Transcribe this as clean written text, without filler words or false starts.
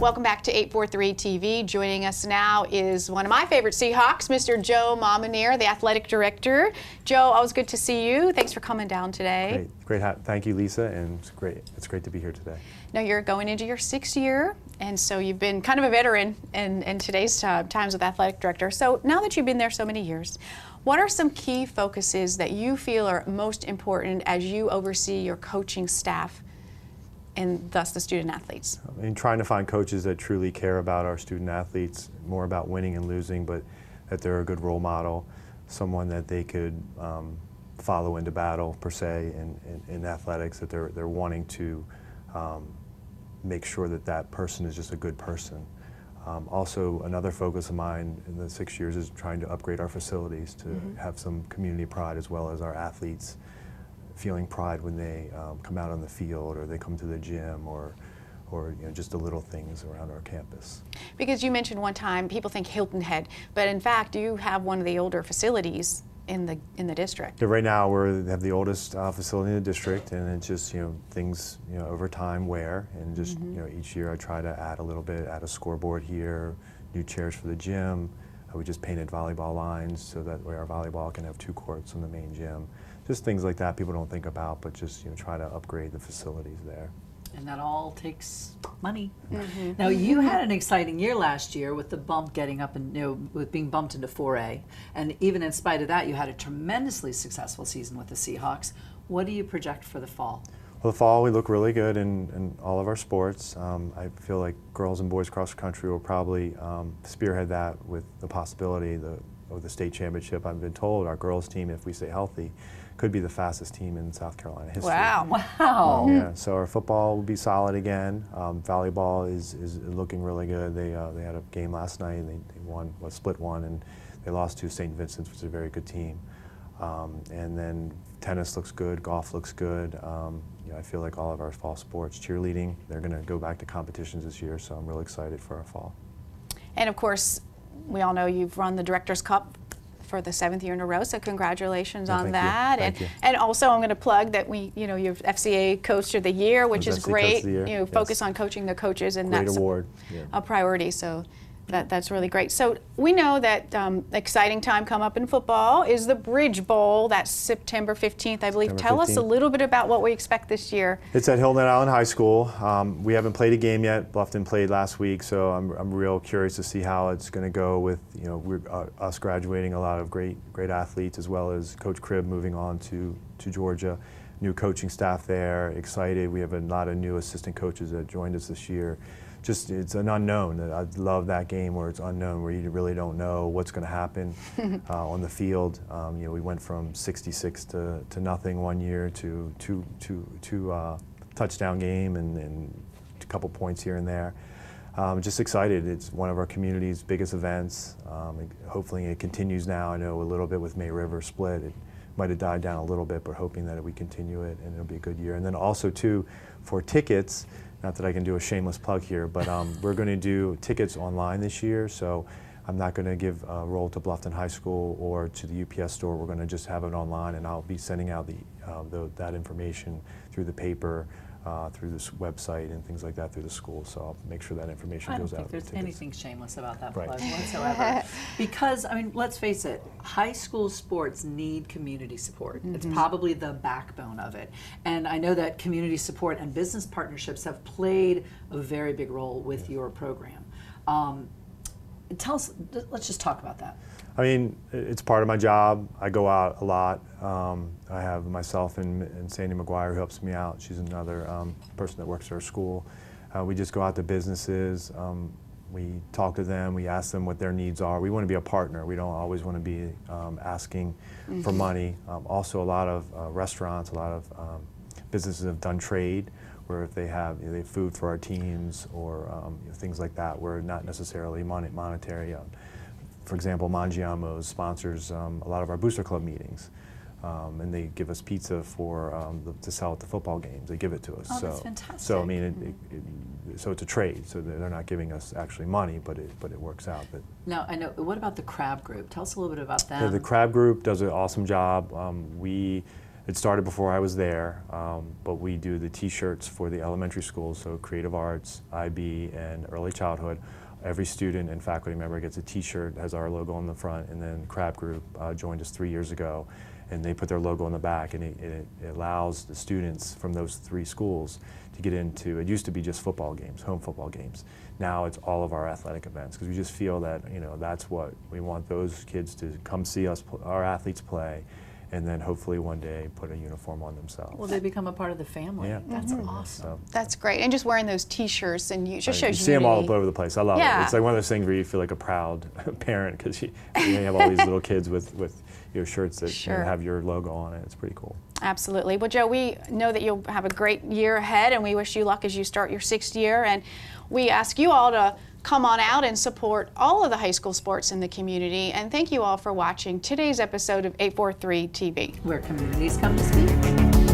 Welcome back to 843 TV. Joining us now is one of my favorite Seahawks, Mr. Joe Monmonier, the athletic director. Joe, always good to see you. Thanks for coming down today. Great. Thank you, Lisa, and it's great to be here today. Now you're going into your 6th year, and so you've been kind of a veteran in today's times with athletic director. So now that you've been there so many years, what are some key focuses that you feel are most important as you oversee your coaching staff and thus the student athletes? I mean, trying to find coaches that truly care about our student athletes, more about winning and losing, but that they're a good role model, someone that they could follow into battle per se in athletics, that they're wanting to make sure that that person is just a good person. Also, another focus of mine in the 6 years is trying to upgrade our facilities to have some community pride, as well as our athletes feeling pride when they come out on the field, or they come to the gym, or just the little things around our campus. Because you mentioned one time people think Hilton had, but in fact you have one of the older facilities in the district. Yeah, right now we have the oldest facility in the district, and it's just things over time wear, and just each year I try to add a little bit, add a scoreboard here, new chairs for the gym. We just painted volleyball lines so that way our volleyball can have 2 courts in the main gym. Just things like that people don't think about, but just try to upgrade the facilities there. And that all takes money. Now you had an exciting year last year with the bump getting up and with being bumped into 4A, and even in spite of that, you had a tremendously successful season with the Seahawks. What do you project for the fall? Well, the fall we look really good in all of our sports. I feel like girls and boys cross country will probably spearhead that with the possibility of the state championship. I've been told our girls team, if we stay healthy, could be the fastest team in South Carolina history. Wow. Yeah, so our football will be solid again. Volleyball is looking really good. They had a game last night, and they won, split one, and they lost to St. Vincent's, which is a very good team. And then tennis looks good, golf looks good. I feel like all of our fall sports, cheerleading, they're going to go back to competitions this year, so I'm really excited for our fall. And of course, we all know you've run the Directors Cup for the 7th year in a row, so congratulations on that. And also, I'm going to plug that you're FCA Coach of the Year, which is great. Focus on coaching the coaches, and great that's award. A priority. So that's really great. So we know that exciting time come up in football is the Bridge Bowl. That's September 15th, I believe. Tell us a little bit about what we expect this year. It's at Hilton Island High School. We haven't played a game yet. Bluffton played last week, so I'm real curious to see how it's going to go with us graduating a lot of great athletes, as well as Coach Cribb moving on to Georgia. New coaching staff there. Excited. We have a lot of new assistant coaches that joined us this year. Just it's an unknown. I love that game where it's unknown, where you really don't know what's going to happen on the field. We went from 66 to nothing one year to two touchdown game and a couple points here and there. Just excited. It's one of our community's biggest events. Hopefully it continues now. I know a little bit with May River split. It might have died down a little bit, but hoping that we continue it and it'll be a good year. And then also too, for tickets. Not that I can do a shameless plug here, but we're going to do tickets online this year, so I'm not going to give a roll to Bluffton High School or to the UPS store. We're going to just have it online, and I'll be sending out that information through the paper, through this website and things like that through the school, so I'll make sure that information goes out. I don't think there's anything shameless about that plug Right. whatsoever. Because, I mean, let's face it, high school sports need community support. It's probably the backbone of it. And I know that community support and business partnerships have played a very big role with your program. Tell us, let's just talk about that. I mean, it's part of my job. I go out a lot. I have myself and Sandy McGuire who helps me out. She's another person that works at our school. We just go out to businesses. We talk to them. We ask them what their needs are. We want to be a partner. We don't always want to be asking for money. Also, a lot of restaurants, a lot of businesses have done trade, where if they have food for our teams or things like that, we're not necessarily monetary. For example, Mangiamo's sponsors a lot of our Booster Club meetings, and they give us pizza for to sell at the football games. They give it to us. Oh, that's fantastic. So I mean, so it's a trade. So they're not giving us actually money, but it works out. But now I know. What about the Crab Group? Tell us a little bit about them. the Crab Group does an awesome job. It started before I was there, but we do the T-shirts for the elementary schools, so creative arts, IB, and early childhood. Every student and faculty member gets a T-shirt, has our logo on the front, and then Crab Group joined us 3 years ago, and they put their logo on the back, and it allows the students from those 3 schools to get into, it used to be just football games, home football games. Now it's all of our athletic events, because we just feel that, you know, that's what we want those kids to come see us, our athletes play, and then hopefully one day put a uniform on themselves. Well, they become a part of the family. Yeah. That's Mhm. awesome. So, That's great. And just wearing those T-shirts and you just you shows see them all unity. all over the place. I love Yeah. it. It's like one of those things where you feel like a proud parent because you have all these little kids with your shirts that Sure. have your logo on it. It's pretty cool. Absolutely. Well, Joe, we know that you'll have a great year ahead, and we wish you luck as you start your 6th year. And we ask you all to come on out and support all of the high school sports in the community. And thank you all for watching today's episode of 843 TV. Where communities come to speak.